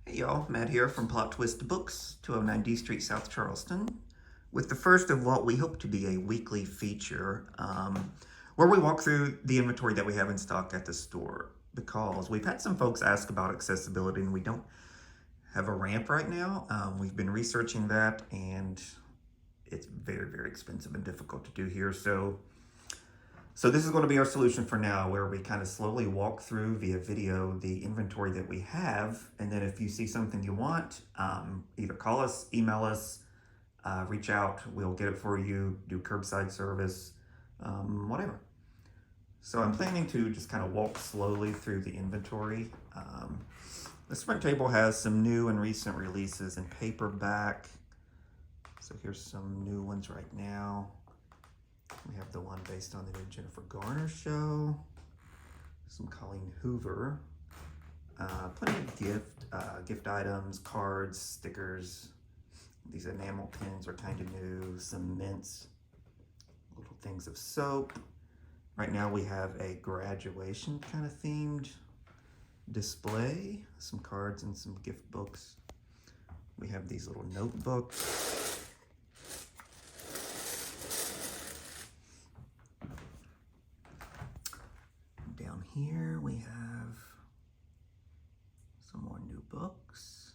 Hey y'all, Matt here from Plot Twist Books, 209 D Street, South Charleston, with the first of what we hope to be a weekly feature where we walk through the inventory that we have in stock at the store. Because we've had some folks ask about accessibility and we don't have a ramp right now. We've been researching that and it's very, very expensive and difficult to do here. So this is going to be our solution for now, where we kind of slowly walk through via video the inventory that we have. And then if you see something you want, either call us, email us, reach out. We'll get it for you, do curbside service, whatever. So I'm planning to just kind of walk slowly through the inventory. The Sprint table has some new and recent releases in paperback. So here's some new ones right now. We have the one based on the new Jennifer Garner show, some Colleen Hoover, plenty of gift items, cards, stickers. These enamel pins are kind of new, some mints, little things of soap. Right now we have a graduation kind of themed display, some cards and some gift books. We have these little notebooks. Down here we have some more new books.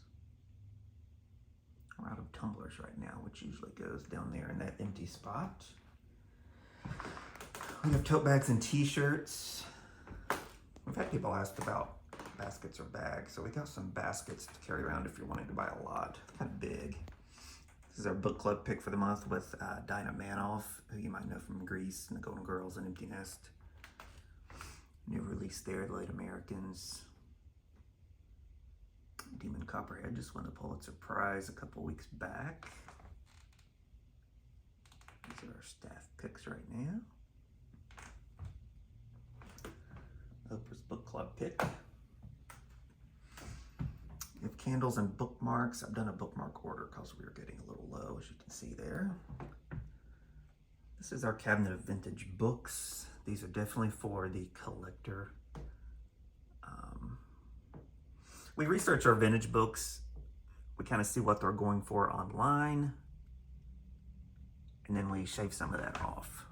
I'm out of tumblers right now, which usually goes down there in that empty spot. We have tote bags and t-shirts. We've had people ask about baskets or bags, so we got some baskets to carry around if you're wanting to buy a lot. Kind of big. This is our book club pick for the month with Dinah Manoff, who you might know from Grease and The Golden Girls and Empty Nest. New release there, Late Americans. Demon Copperhead just won the Pulitzer Prize a couple weeks back. These are our staff picks right now. Oprah's book club pick. We have candles and bookmarks. I've done a bookmark order because we were getting a little low, as you can see there. This is our cabinet of vintage books. These are definitely for the collector. We research our vintage books. We kind of see what they're going for online. And then we shave some of that off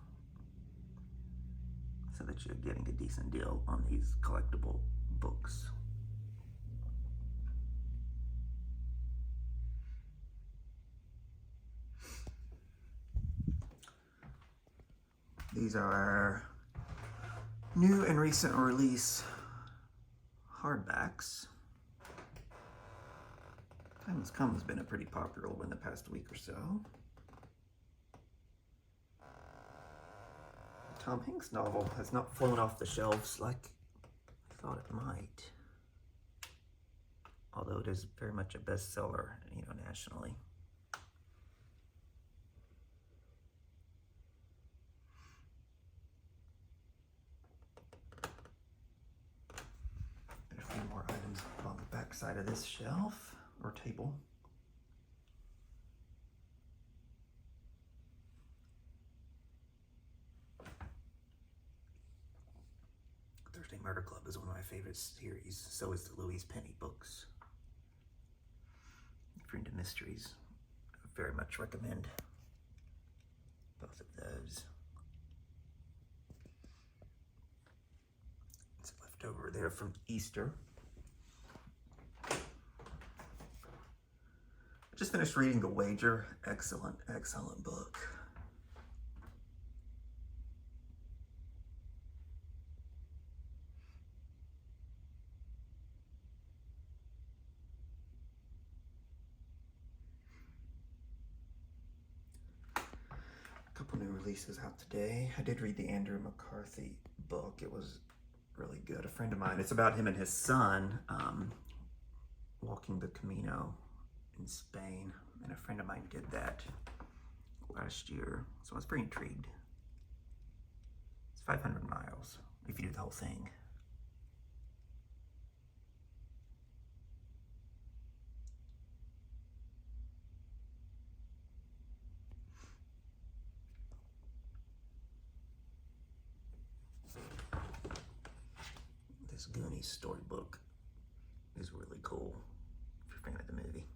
so that you're getting a decent deal on these collectible books. These are our new and recent release hardbacks. Timeless Come has been a pretty popular one the past week or so. The Tom Hanks novel has not flown off the shelves like I thought it might. Although it is very much a bestseller, nationally. There's a few more items on the back side of this shelf or table. Thursday Murder Club is one of my favorite series. So is the Louise Penny books. If you're into mysteries, I very much recommend both of those. It's left over there from Easter. I just finished reading The Wager. Excellent, excellent book. A couple new releases out today. I did read the Andrew McCarthy book. It was really good. A friend of mine, it's about him and his son walking the Camino in Spain, and a friend of mine did that last year, so I was pretty intrigued. It's 500 miles if you do the whole thing. This Goonies storybook is really cool. If fan of the movie.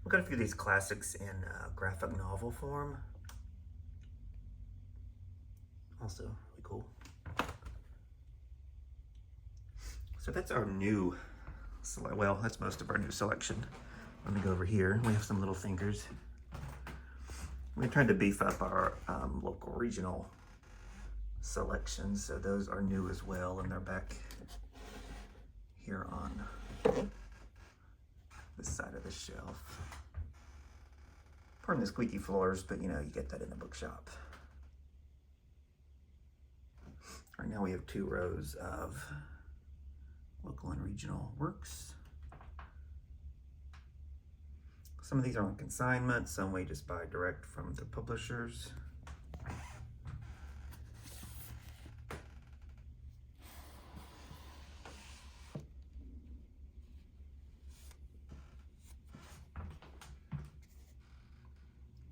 We've got a few of these classics in graphic novel form. Also really cool. So that's our new, well, that's most of our new selection. Let me go over here. We have some little thinkers. We tried to beef up our local regional selections, so those are new as well, and they're back here on this side of the shelf. Pardon the squeaky floors, but you know, you get that in the bookshop. Right now we have 2 rows of local and regional works. Some of these are on consignment, some we just buy direct from the publishers.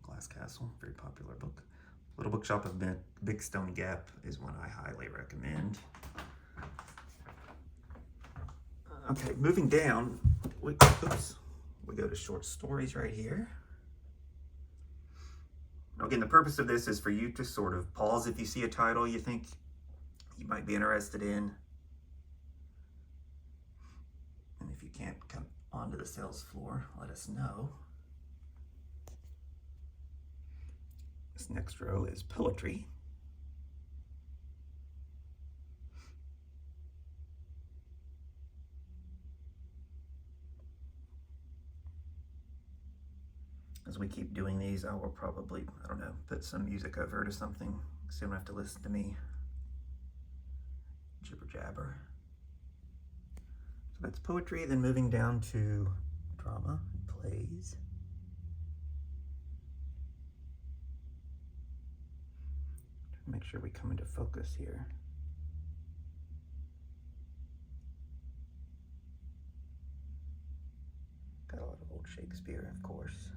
Glass Castle, very popular book. Little Bookshop of Big Stone Gap is one I highly recommend. Okay, moving down, we go to short stories right here. Again, the purpose of this is for you to sort of pause if you see a title you think you might be interested in. And if you can't come onto the sales floor, let us know. This next row is poetry. As we keep doing these, I will probably, I don't know, put some music over it or something, so you don't have to listen to me jibber jabber. So that's poetry, then moving down to drama, plays. Make sure we come into focus here. Got a lot of old Shakespeare, of course.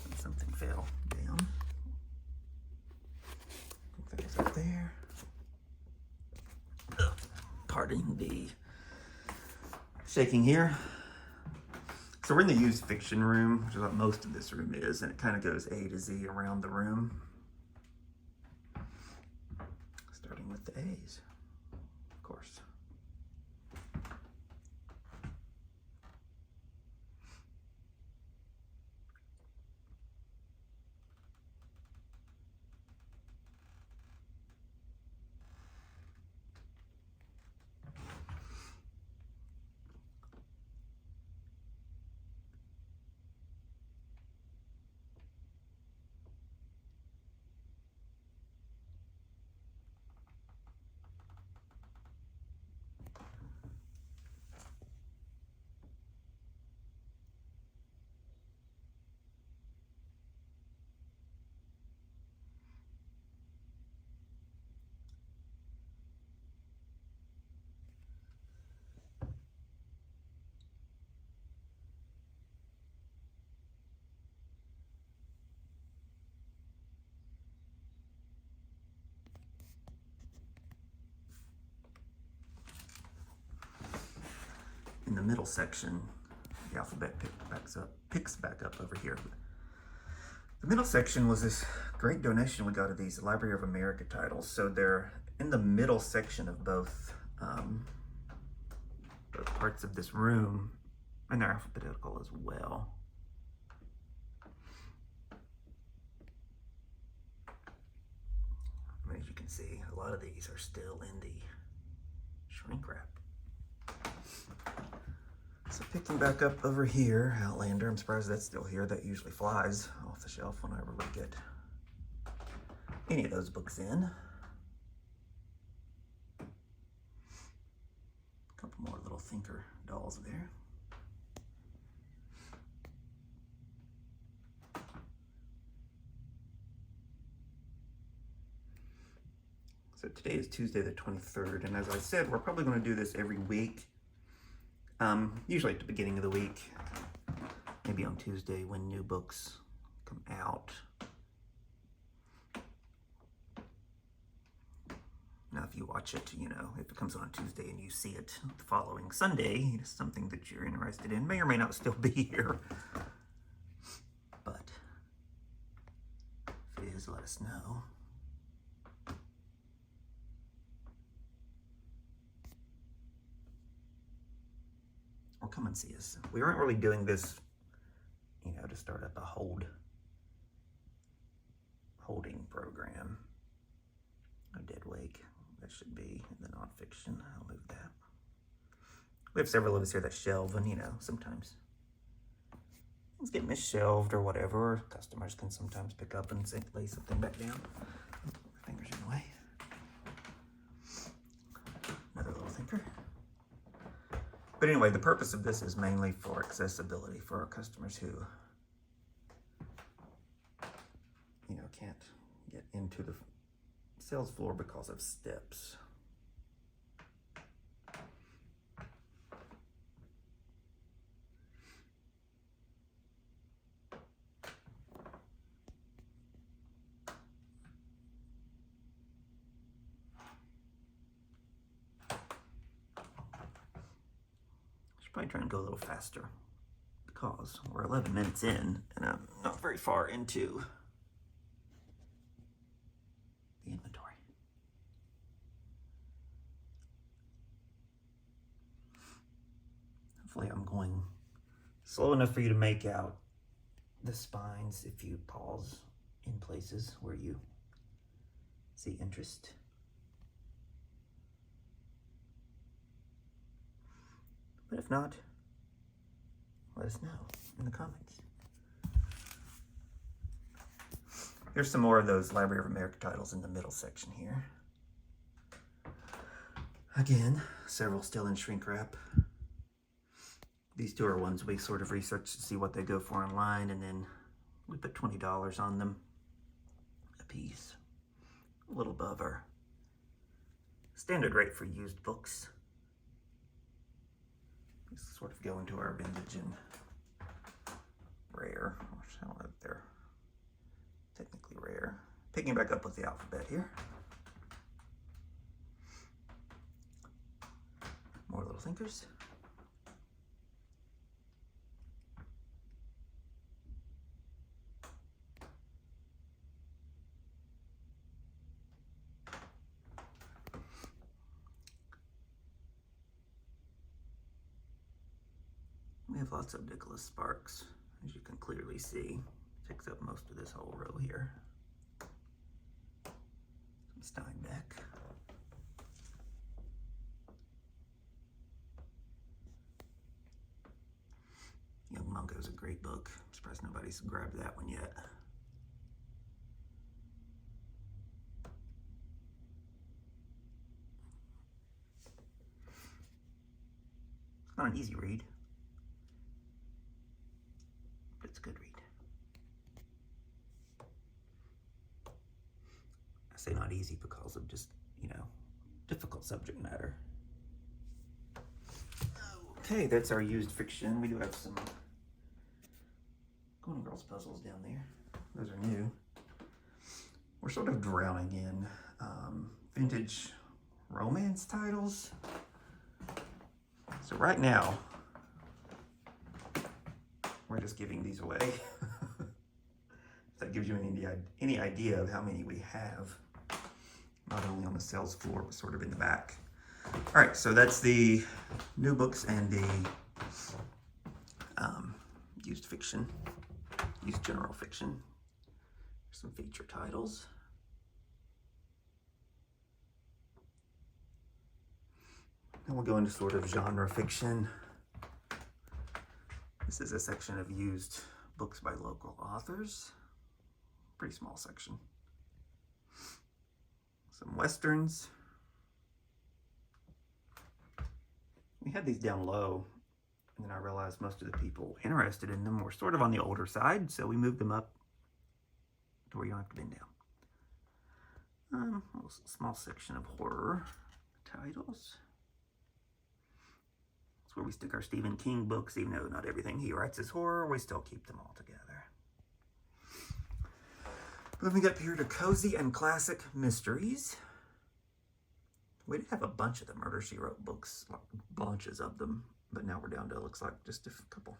And something fell down. I think that was up there. Pardon the shaking here. So we're in the used fiction room, which is what most of this room is, and it kind of goes A to Z around the room. Starting with the A's, of course. In the middle section, the alphabet picks back up over here. The middle section was this great donation we got of these Library of America titles. So they're in the middle section of both parts of this room, and they're alphabetical as well. I mean, as you can see, a lot of these are still in the shrink wrap. So picking back up over here, Outlander, I'm surprised that's still here. That usually flies off the shelf whenever we get any of those books in. A couple more little thinker dolls there. So today is Tuesday the 23rd, and as I said, we're probably going to do this every week. Usually at the beginning of the week, maybe on Tuesday when new books come out. Now, if you watch it, you know, if it comes on Tuesday and you see it the following Sunday, it's something that you're interested in. May or may not still be here. But if it is, let us know. Or come and see us. We aren't really doing this, you know, to start up a holding program. A dead wake. That should be in the nonfiction. I'll move that. We have several of us here that shelve, and you know, sometimes things get misshelved or whatever. Customers can sometimes pick up and lay something back down. My fingers in the way. Another little thinker. But anyway, the purpose of this is mainly for accessibility for our customers who, you know, can't get into the sales floor because of steps. Should probably try and go a little faster because we're 11 minutes in and I'm not very far into the inventory. Hopefully I'm going slow enough for you to make out the spines if you pause in places where you see interest. But if not, let us know in the comments. Here's some more of those Library of America titles in the middle section here. Again, several still in shrink wrap. These two are ones we sort of researched to see what they go for online, and then we put $20 on them a piece, a little above our standard rate for used books. These sort of go into our vintage and rare. I don't know if they're technically rare. Picking back up with the alphabet here. More little thinkers. We have lots of Nicholas Sparks, as you can clearly see. Takes up most of this whole row here. Some Steinbeck. Young Mungo is a great book. I'm surprised nobody's grabbed that one yet. It's not an easy read, but it's a good read. I say not easy because of just, you know, difficult subject matter. Okay, that's our used fiction. We do have some Golden Girls puzzles down there. Those are new. We're sort of drowning in vintage romance titles. So right now, we're just giving these away. If that gives you any idea of how many we have, not only on the sales floor, but sort of in the back. All right, so that's the new books and the used fiction, used general fiction. Some feature titles. Then we'll go into sort of genre fiction. This is a section of used books by local authors. Pretty small section. Some westerns. We had these down low, and then I realized most of the people interested in them were sort of on the older side, so we moved them up to where you don't have to bend down. A small section of horror titles. That's where we stick our Stephen King books, even though not everything he writes is horror, we still keep them all together. Moving up here to cozy and classic mysteries. We did have a bunch of the Murder, She Wrote books, like bunches of them, but now we're down to, looks like, just a couple.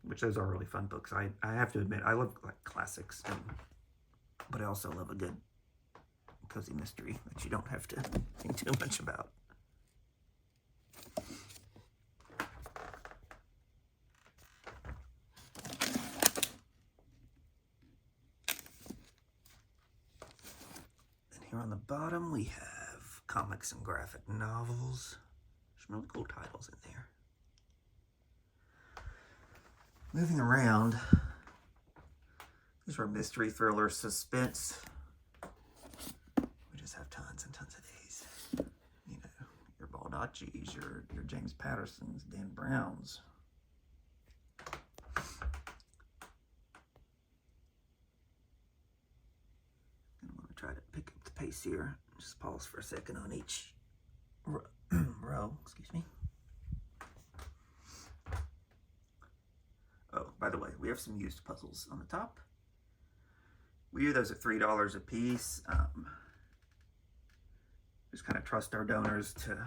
Which those are really fun books. I have to admit, I love like classics, but I also love a good cozy mystery that you don't have to think too much about. Here on the bottom, we have comics and graphic novels. Some really cool titles in there. Moving around, these are mystery, thriller, suspense. We just have tons and tons of these. You know, your Baldacci's, your James Patterson's, Dan Brown's. Try to pick up the pace here. Just pause for a second on each row. Excuse me. Oh, by the way, we have some used puzzles on the top. We do those at $3 a piece. Just kind of trust our donors to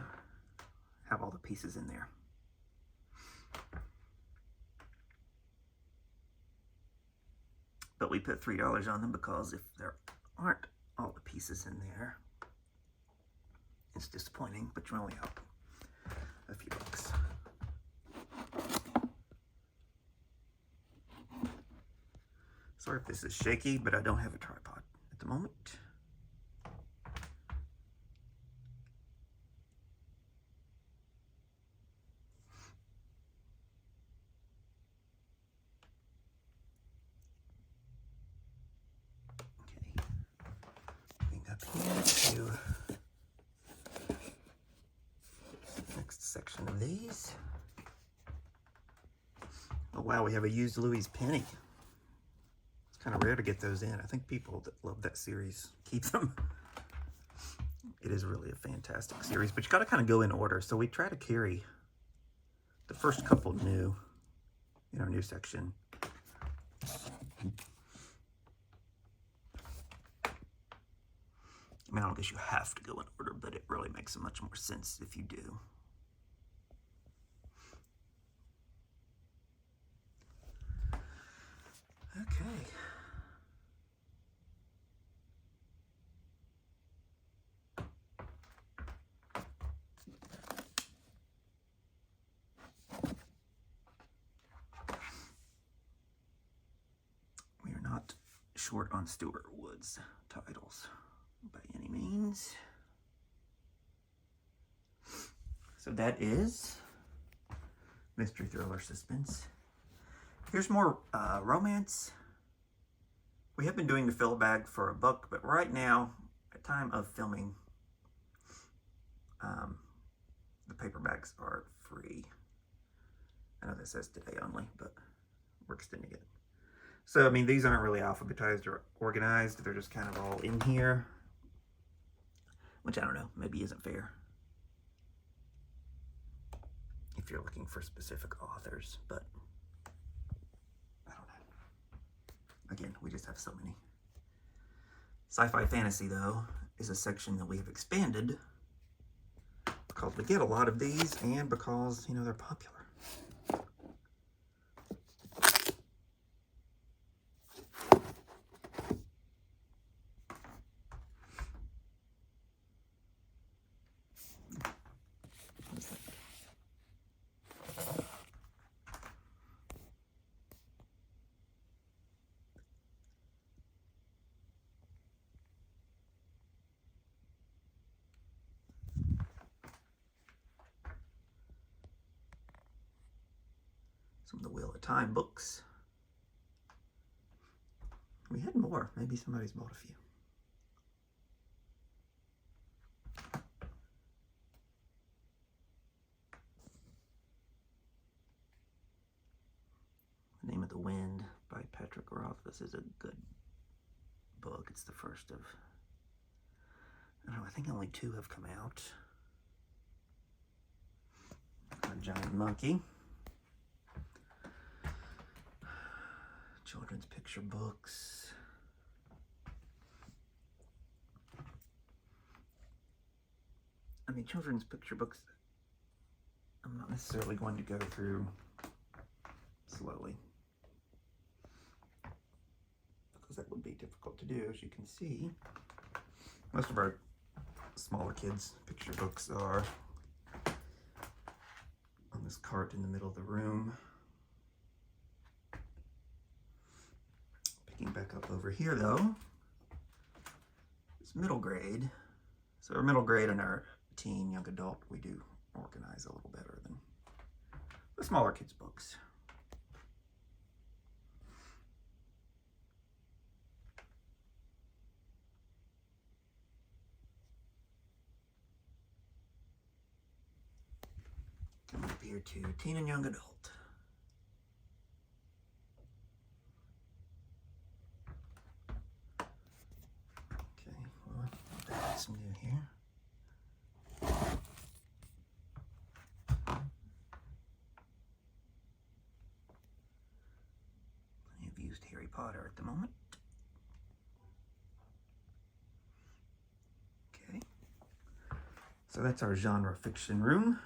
have all the pieces in there. But we put $3 on them because if there aren't all the pieces in there, it's disappointing, but you're only out a few bucks. Sorry if this is shaky, but I don't have a tripod at the moment. Up here to next section of these. Oh wow, we have a used Louis penny. It's kind of rare to get those in. I think people that love that series keep them. It is really a fantastic series, but you got to kind of go in order. So we try to carry the first couple new in our new section. I mean, I don't guess you have to go in order, but it really makes so much more sense if you do. Okay. We are not short on Stuart Wood's titles by any means. So that is mystery, thriller, suspense. Here's more romance. We have been doing the fill bag for a book, but right now, at time of filming, the paper bags are free. I know that says today only, but we're extending it. So, I mean, these aren't really alphabetized or organized. They're just kind of all in here, which I don't know, maybe isn't fair if you're looking for specific authors, but I don't know. Again, we just have so many. Sci-fi fantasy, though, is a section that we have expanded because we get a lot of these and because, you know, they're popular. Some of the Wheel of Time books. We had more. Maybe somebody's bought a few. The Name of the Wind by Patrick Roth. This is a good book. It's the first of, I don't know, I think only 2 have come out. A Giant Monkey. Children's picture books. mean, children's picture books, I'm not necessarily going to go through slowly, because that would be difficult to do. As you can see, most of our smaller kids' picture books are on this cart in the middle of the room. Picking back up over here, though, is middle grade. So our middle grade and our teen, young adult, we do organize a little better than the smaller kids' books. Coming up here to teen and young adult. Okay, well, I'll add some new here. Plenty of used Harry Potter at the moment. Okay, so that's our genre fiction room.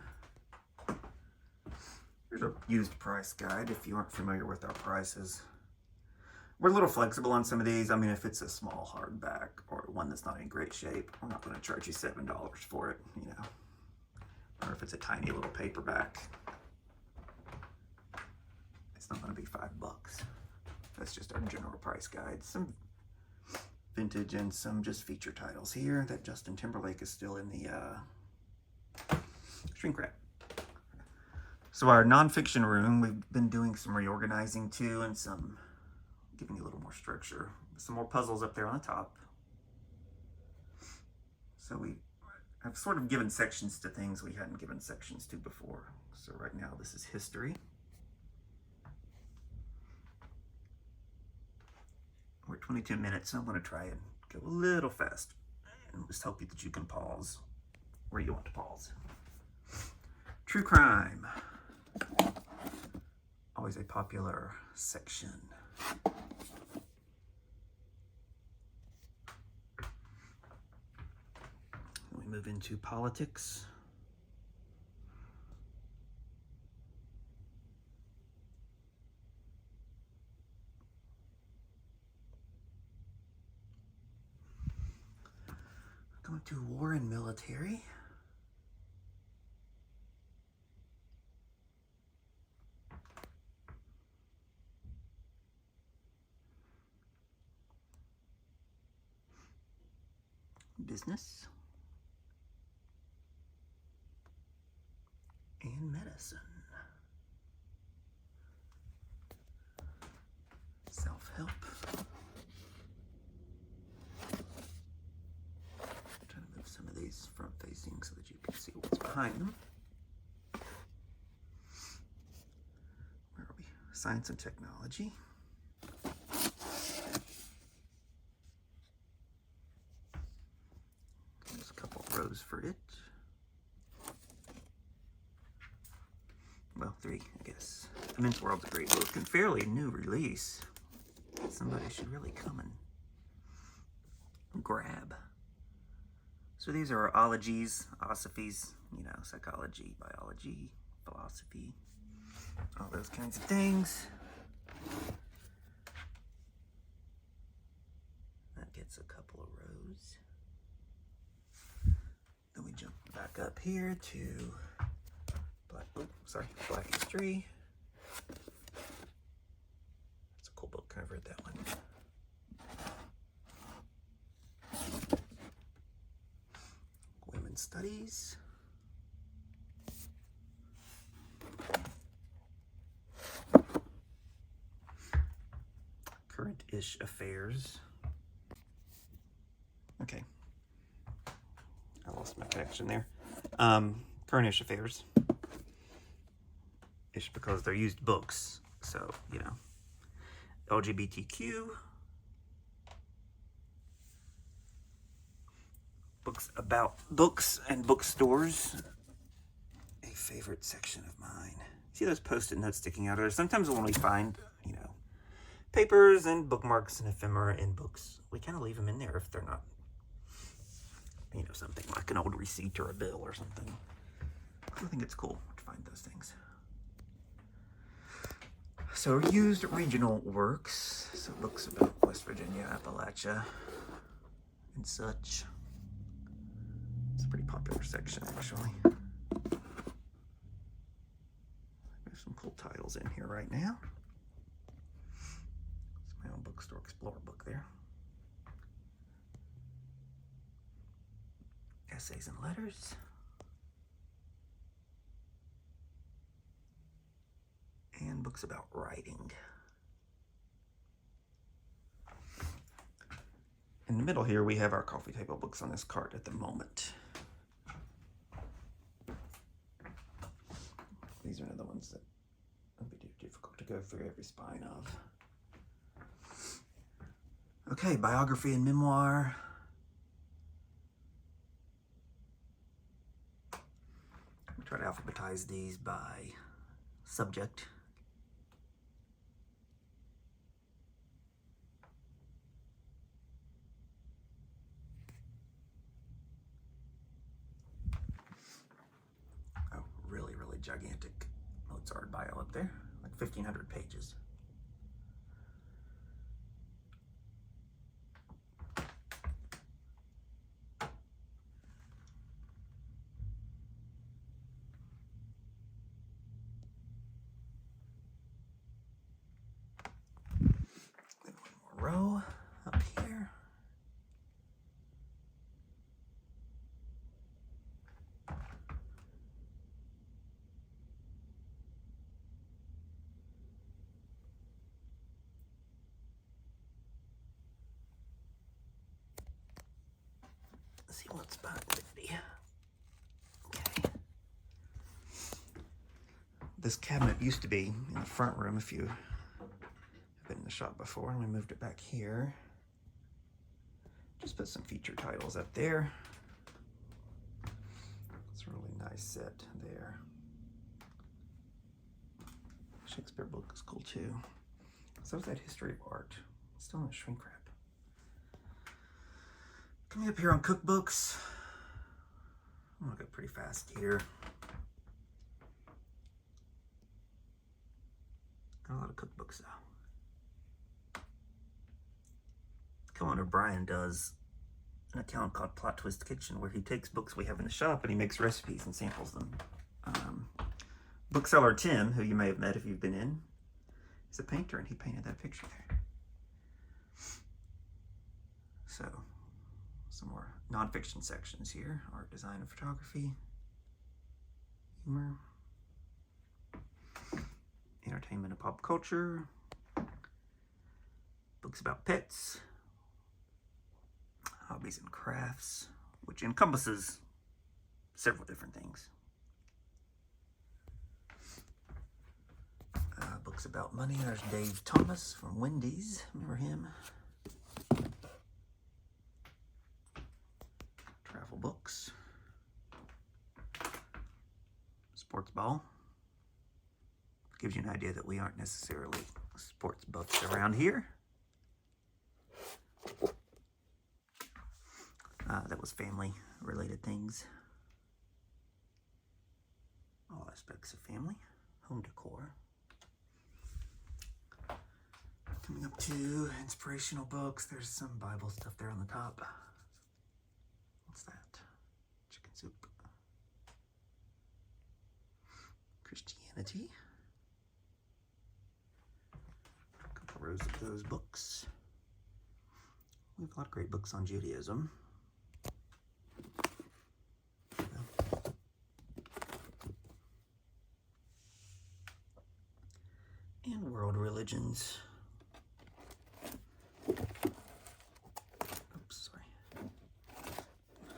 Here's a used price guide if you aren't familiar with our prices. We're a little flexible on some of these. I mean, if it's a small hardback or one that's not in great shape, we're not going to charge you $7 for it, you know. Or if it's a tiny little paperback, it's not going to be $5. That's just our general price guide. Some vintage and some just feature titles here. That Justin Timberlake is still in the shrink wrap. So our nonfiction room, we've been doing some reorganizing too, and some giving you a little more structure. Some more puzzles up there on the top. So we have sort of given sections to things we hadn't given sections to before. So right now this is history. We're 22 minutes, so I'm going to try and go a little fast and just hope that you can pause where you want to pause. True crime. Always a popular section. We move into politics. Going to war and military. Business. And medicine. Self-help. Trying to move some of these front facing so that you can see what's behind them. Where are we? Science and technology. There's a couple of rows for it. Well, 3, I guess. The Men's World's a great book and fairly new release. Somebody should really come and grab. So these are ologies, osophies, you know, psychology, biology, philosophy, all those kinds of things. That gets a couple of rows. Then we jump back up here to Black History. It's a cool book. I've read that one. Women's Studies. Current-ish affairs. Okay. I lost my connection there. Current-ish affairs. Ish because they're used books. So, you know. LGBTQ. Books about books and bookstores. A favorite section of mine. See those post-it notes sticking out there? Sometimes when we find, you know, papers and bookmarks and ephemera in books, we kind of leave them in there if they're not you know, something like an old receipt or a bill or something. I think it's cool to find those things. So used regional works, so books about West Virginia, Appalachia, and such. It's a pretty popular section, actually. There's some cool titles in here right now. It's my own bookstore explorer book there. Essays and letters. And books about writing. In the middle here, we have our coffee table books on this cart at the moment. These are the ones that would be difficult to go through every spine of. Okay, biography and memoir. We try to alphabetize these by subject. Oh, really gigantic Mozart bio up there, like 1,500 pages. Then one more row up here. Let's see what's behind Vicky. Okay. This cabinet used to be in the front room if you have been in the shop before, and we moved it back here. Just put some feature titles up there. It's a really nice set there. Shakespeare book is cool too. So is that history of art. It's still in the shrink wrap. Coming up here on cookbooks. I'm gonna go pretty fast here. Got a lot of cookbooks though. Co-owner Brian does an account called Plot Twist Kitchen where he takes books we have in the shop and he makes recipes and samples them. Bookseller Tim, who you may have met if you've been in, is a painter and he painted that picture there. So, some more nonfiction sections here. Art, design, and photography. Humor. Entertainment and pop culture. Books about pets. Hobbies and crafts, which encompasses several different things. Books about money. There's Dave Thomas from Wendy's. Remember him? Travel books. Sports ball. Gives you an idea that we aren't necessarily sports buffs around here. That was family related things. All aspects of family. Home decor. Coming up to inspirational books. There's some Bible stuff there on the top. What's that? Chicken soup. Christianity. A couple rows of those books. We have a lot of great books on Judaism. And world religions. Oops, sorry.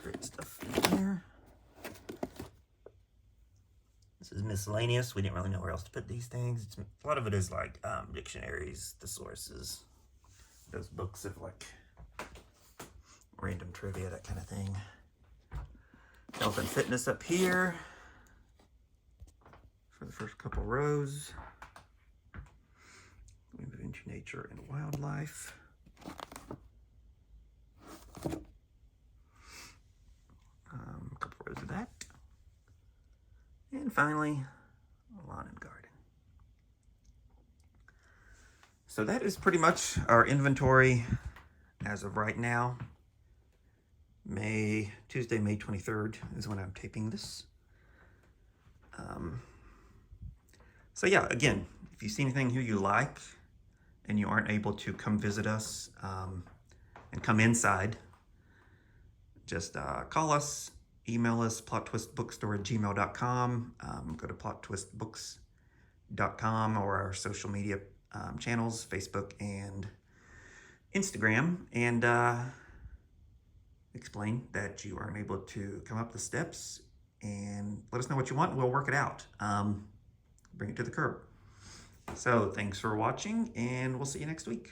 Great stuff in here. This is miscellaneous. We didn't really know where else to put these things. A lot of it is like dictionaries, thesauruses, those books of like random trivia, that kind of thing. Health and fitness up here for the first couple rows. We move into nature and wildlife. finally, lawn and garden. So that is pretty much our inventory as of right now. Tuesday, May 23rd is when I'm taping this. So yeah, again, if you see anything here you like and you aren't able to come visit us and come inside, just call us, email us, plottwistbookstore@gmail.com. Go to plottwistbooks.com or our social media channels, Facebook and Instagram, and explain that you aren't able to come up the steps, and let us know what you want and we'll work it out. Bring it to the curb. So thanks for watching, and we'll see you next week.